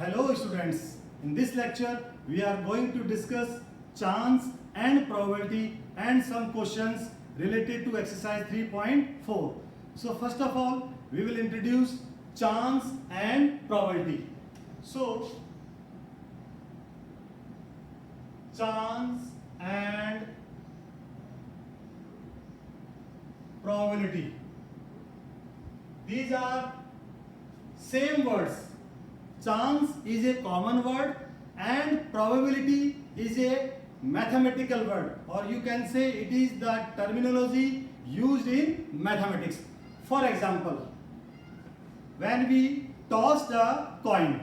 Hello students, in this lecture we are going to discuss chance and probability and some questions related to exercise 3.4. So first of all we will introduce chance and probability. So chance and probability, these are same words. Chance is a common word and probability is a mathematical word, or you can say it is the terminology used in mathematics. For example, when we toss the coin,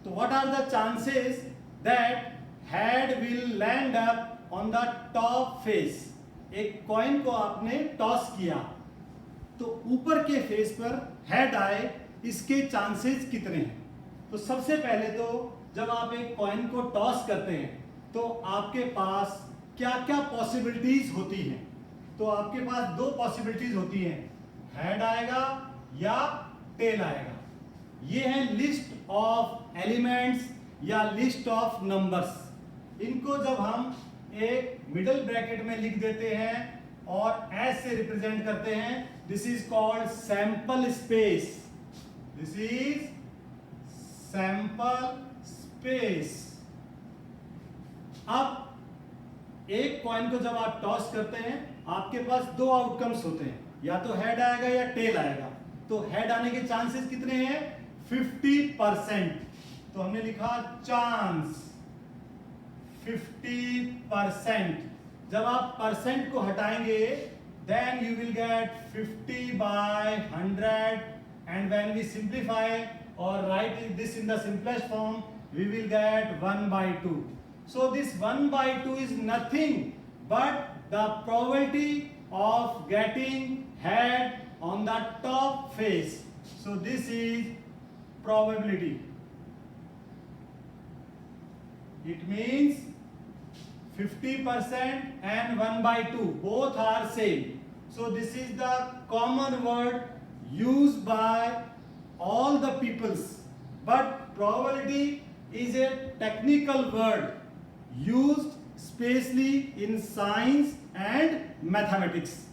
so what are the chances that head will land up on the top face? एक coin को आपने toss किया तो ऊपर के face पर head आए, इसके चांसेस कितने हैं? तो सबसे पहले तो जब आप एक कॉइन को टॉस करते हैं तो आपके पास क्या क्या पॉसिबिलिटीज होती हैं? तो आपके पास दो पॉसिबिलिटीज होती हैं, हेड आएगा या टेल आएगा. ये है लिस्ट ऑफ एलिमेंट्स या लिस्ट ऑफ नंबर्स. इनको जब हम एक मिडल ब्रैकेट में लिख देते हैं और एस से रिप्रेजेंट करते हैं, this is called sample space. This is sample space. अब एक कॉइन को जब आप टॉस करते हैं आपके पास दो आउटकम्स होते हैं, या तो हेड आएगा या टेल आएगा. तो हेड आने के चांसेस कितने हैं? 50%. तो हमने लिखा चांस 50%. जब आप परसेंट को हटाएंगे then you will get 50 by 100, and when we simplify or write this in the simplest form we will get 1 by 2. So this 1 by 2 is nothing but the probability of getting head on the top face. So this is probability. It means 50% and 1 by 2 both are same. So this is the common word used by all the peoples, but probability is a technical word used especially in science and mathematics.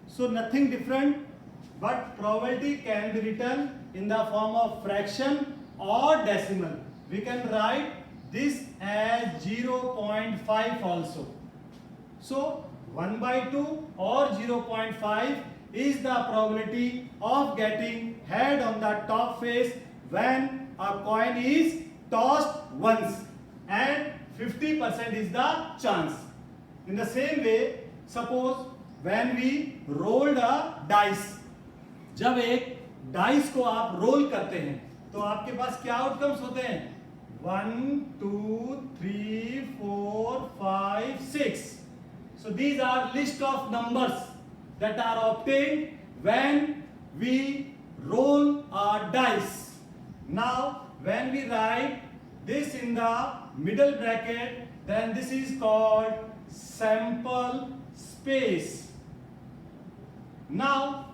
So nothing different, but probability can be written in the form of fraction or decimal. We can write this as 0.5 also. So 1 by 2 or 0.5 is the probability of getting head on the top face when a coin is tossed once, and 50% is the chance. In the same way, suppose when we rolled a dice, जब एक dice को आप role करते हैं तो आपके पास क्या outcomes होते हैं? 1 2 3 4 5 6. So these are list of numbers that are obtained when we roll a dice. Now when we write this in the middle bracket, then this is called sample space. Now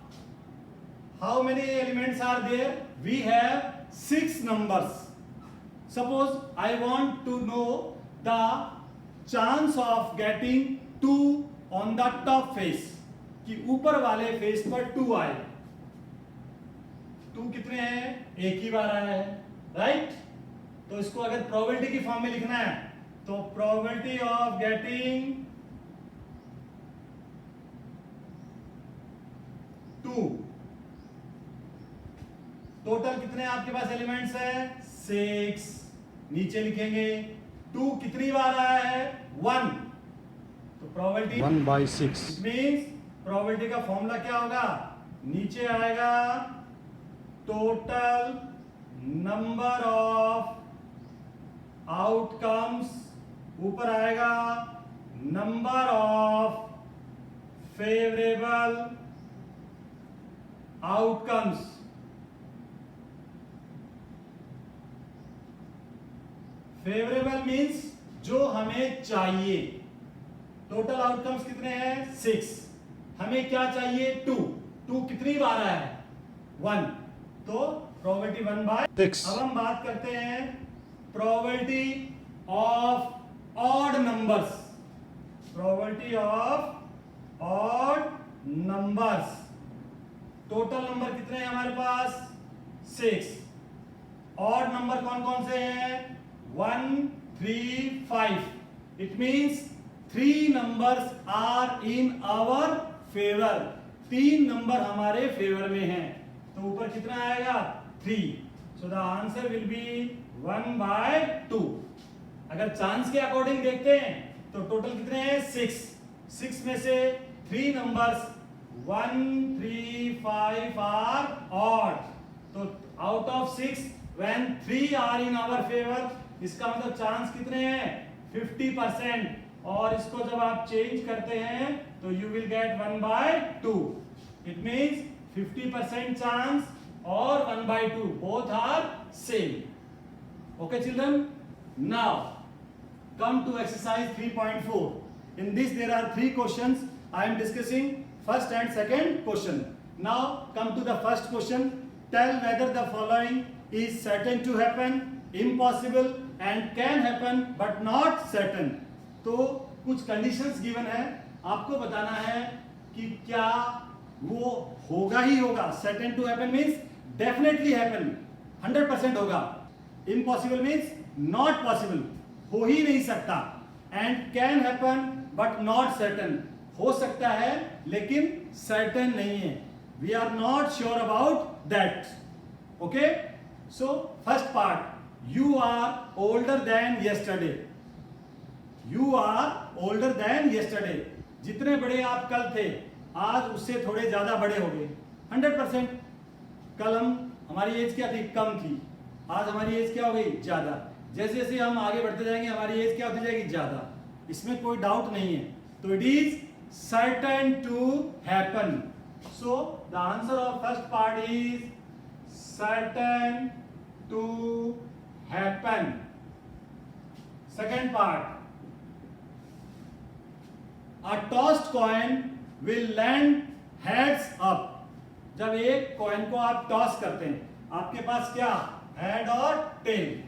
how many elements are there? We have 6 numbers. Suppose I want to know the chance of getting 2 on the top face, कि ऊपर वाले face पर 2 आए. 2 कितने हैं? एक ही बार आया है, राइट? तो इसको अगर प्रोबेबिलिटी की फॉर्म में लिखना है तो प्रोबेबिलिटी ऑफ गेटिंग 2. टोटल कितने आपके पास एलिमेंट्स है? 6. नीचे लिखेंगे 2 कितनी बार आया है? 1. तो प्रोबेबिलिटी 1 by 6. मींस प्रोबेबिलिटी का फॉर्मूला क्या होगा? नीचे आएगा टोटल नंबर ऑफ आउटकम्स, ऊपर आएगा number of favourable outcomes. Favourable means जो हमें चाहिए. टोटल आउटकम्स कितने हैं? 6. हमें क्या चाहिए? 2. 2 कितनी बार आया है? 1. तो प्रोबेबिलिटी 1/6। अब हम बात करते हैं probability of odd numbers. Probability of odd numbers. Total number कितने हैं हमारे पास? 6। ऑड नंबर कौन कौन से हैं? 1, 3, 5। It means 3 numbers are in our favour. 3 number हमारे फेवर में हैं। तो ऊपर कितना आएगा? 3। So the answer will be 1/2। अगर चांस के अकॉर्डिंग देखते हैं तो टोटल कितने हैं? 6। 6 में से 3 नंबर्स 1, 3, 5 आर ऑड। तो out of 6 when 3 are in our favour, इसका मतलब चांस कितने हैं? 50%। और इसको जब आप चेंज करते हैं तो you will get 1/2। It means 50% chance और 1/2 both are same. Okay children, now come to exercise 3.4. In this there are 3 questions. I am discussing first and second question. Now come to the first question. Tell whether the following is certain to happen, impossible and can happen but not certain. तो कुछ conditions given है, आपको बताना है कि क्या वो होगा ही होगा। certain to happen means definitely happen, 100% होगा। impossible means not possible, हो ही नहीं सकता। And can happen but not certain, हो सकता है लेकिन सर्टन नहीं है। We are not sure about that. Okay, so first part, you are older than yesterday. You are older than yesterday, जितने बड़े आप कल थे आज उससे थोड़े ज्यादा बड़े हो गए। 100%। कल हमारी एज क्या थी? कम थी। आज हमारी एज क्या हो गई? ज्यादा। जैसे जैसे हम आगे बढ़ते जाएंगे हमारी एज क्या होती जाएगी? ज्यादा। इसमें कोई डाउट नहीं है। तो it is certain to happen. So the answer of first part is certain to happen. Second part, a tossed coin will land heads up. जब एक कॉइन को आप टॉस करते हैं, आपके पास क्या? हेड और टेल।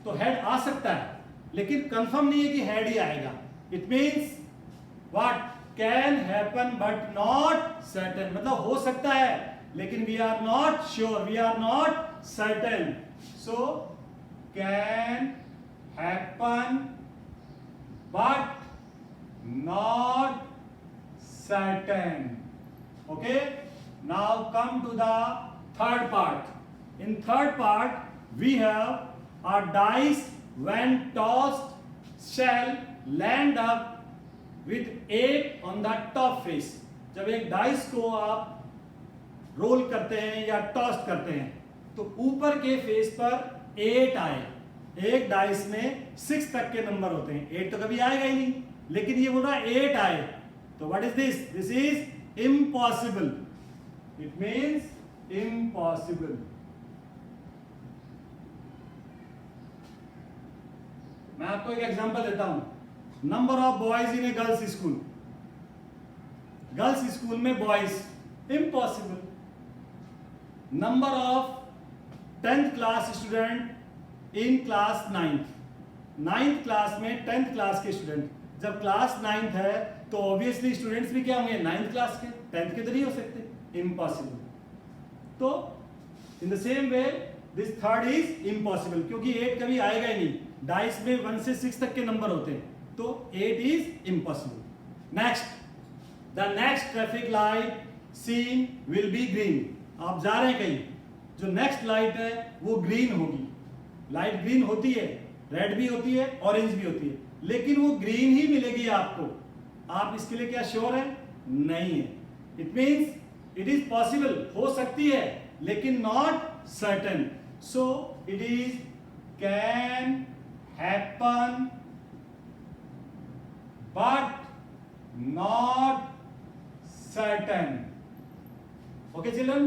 तो हेड आ सकता है लेकिन कंफर्म नहीं है कि हेड ही आएगा। It means what? Can happen but not certain, मतलब हो सकता है लेकिन we are not sure, we are not certain. So can happen but not certain. Okay, now come to the third part. In third part we have a dice when tossed shall land up with 8 on the top face. जब एक dice को आप role करते हैं या toss करते हैं तो ऊपर के फेस पर 8 आए। एक डाइस में 6 तक के नंबर होते हैं, 8 तो कभी आएगा ही नहीं, लेकिन ये बोल रहा है 8 आए। तो what is this? This is impossible. It means impossible. मैं आपको एक एग्जांपल देता हूं। Number of boys in a girls school. Girls school में boys, impossible. Number of 10th class student in class 9th class में 10th क्लास के student. जब class 9th है तो ऑब्वियसली स्टूडेंट्स भी क्या होंगे? 9th क्लास के, 10th के तो नहीं हो सकते, इम्पॉसिबल। तो in the same way this third is impossible, क्योंकि 8 कभी आएगा ही नहीं। डाइस में 1 से 6 तक के नंबर होते हैं, तो 8 is impossible. Next, the next traffic light seen will be green. आप जा रहे हैं कहीं, जो नेक्स्ट लाइट है वो ग्रीन होगी। लाइट ग्रीन होती है, रेड भी होती है, ऑरेंज भी होती है, लेकिन वो ग्रीन ही मिलेगी आपको। आप इसके लिए क्या श्योर है? नहीं है। It means it is possible, हो सकती है, लेकिन not certain. So it is can happen but not certain. Okay children,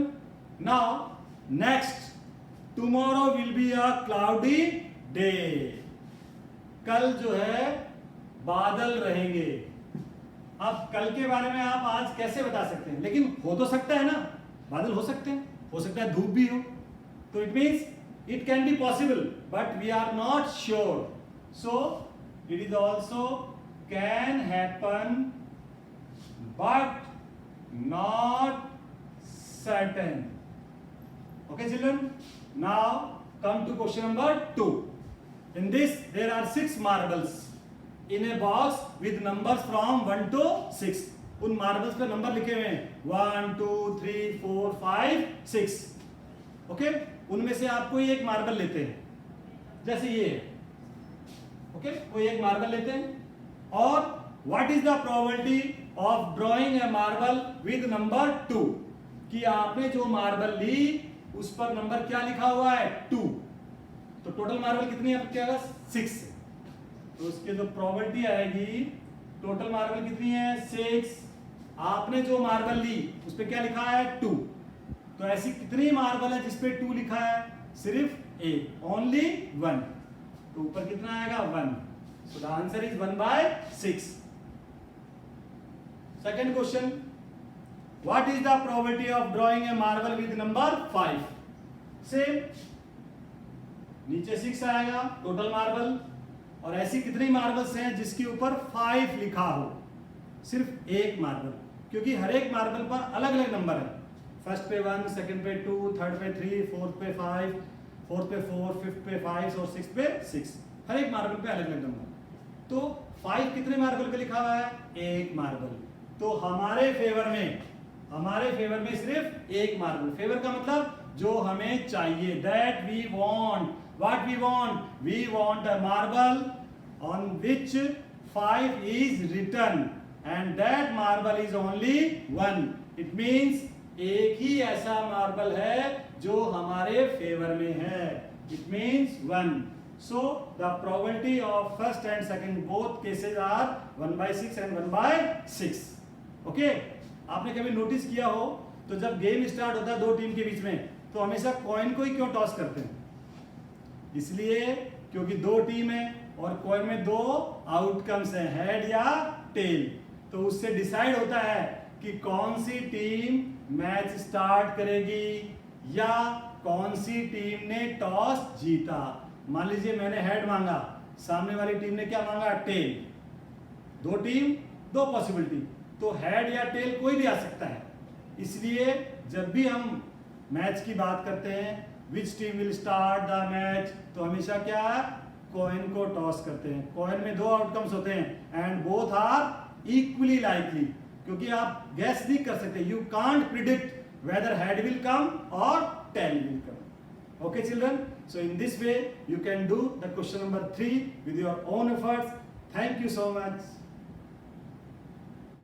now next, tomorrow will be a cloudy day. कल जो है बादल रहेंगे। अब कल के बारे में आप आज कैसे बता सकते हैं? लेकिन हो तो सकता है ना, बादल हो सकते हैं, हो सकता है धूप भी हो, तो it means it can be possible, but we are not sure. So it is also can happen, but not certain. Okay, children. Now come to question number 2. In this there are 6 marbles in a box with numbers from 1 to 6. उन marbles पे number लिखे हुए हैं 1 2 3 4 5 6. Okay, उनमें से आप कोई एक मार्बल लेते हैं, जैसे ये है. ओके, कोई एक मार्बल लेते हैं और what is the probability of drawing a marble with number 2, कि आपने जो मार्बल ली उस पर नंबर क्या लिखा हुआ है 2. तो टोटल मार्बल कितनी है आपके पास 6. तो उसके जो प्रोबेबिलिटी आएगी, टोटल मार्बल कितनी है 6. आपने जो मार्बल ली उस पर क्या लिखा है 2. तो ऐसी कितनी मार्बल है जिसपे 2 लिखा है, सिर्फ एक, ओनली 1. तो ऊपर कितना आएगा 1. So the answer is 1/6. Second question, what is the probability of drawing a marble with number 5. Same, नीचे 6 आएगा टोटल मार्बल, और ऐसी कितनी मार्बल्स हैं जिसके ऊपर 5 लिखा हो, सिर्फ एक मार्बल, क्योंकि हर एक मार्बल पर अलग अलग नंबर है. फर्स्ट पे 1, सेकंड पे 2, थर्ड पे 3, फोर्थ पे 5, फोर्थ पे 4, फिफ्थ पे 5 और सिक्स्थ पे 6. हर एक मार्बल पे अलग अलग नंबर. तो 5 कितने मार्बल पे लिखा हुआ है, एक मार्बल. तो हमारे फेवर में सिर्फ एक मार्बल. फेवर का मतलब जो हमें चाहिए, that we want. What we want, we want a marble on which 5 is written and that marble is only 1. It means एक ही ऐसा मार्बल है जो हमारे फेवर में है. It means 1. So the probability of first and second both cases are 1/6 and 1/6. Okay, आपने कभी नोटिस किया हो तो जब गेम स्टार्ट होता है दो टीम के बीच में, तो हमेशा कॉइन को ही क्यों टॉस करते हैं, इसलिए क्योंकि दो टीम है और कॉइन में दो आउटकम्स हैं, हेड या टेल. तो उससे डिसाइड होता है कि कौन सी टीम मैच स्टार्ट करेगी या कौन सी टीम ने टॉस जीता. मान लीजिए मैंने हेड मांगा, सामने वाली टीम ने क्या मांगा, टेल. दो टीम दो पॉसिबिलिटी, तो हेड या टेल कोई भी आ सकता है. इसलिए जब भी हम मैच की बात करते हैं, which team will start the match, तो हमेशा क्या है, कॉइन को टॉस करते हैं. कॉइन में दो आउटकम्स होते हैं and both are equally likely, क्योंकि आप गैस नहीं कर सकते. You can't predict whether head will come और tail will come. Okay children, so in this way you can do the question number 3 with your own efforts. Thank you so much.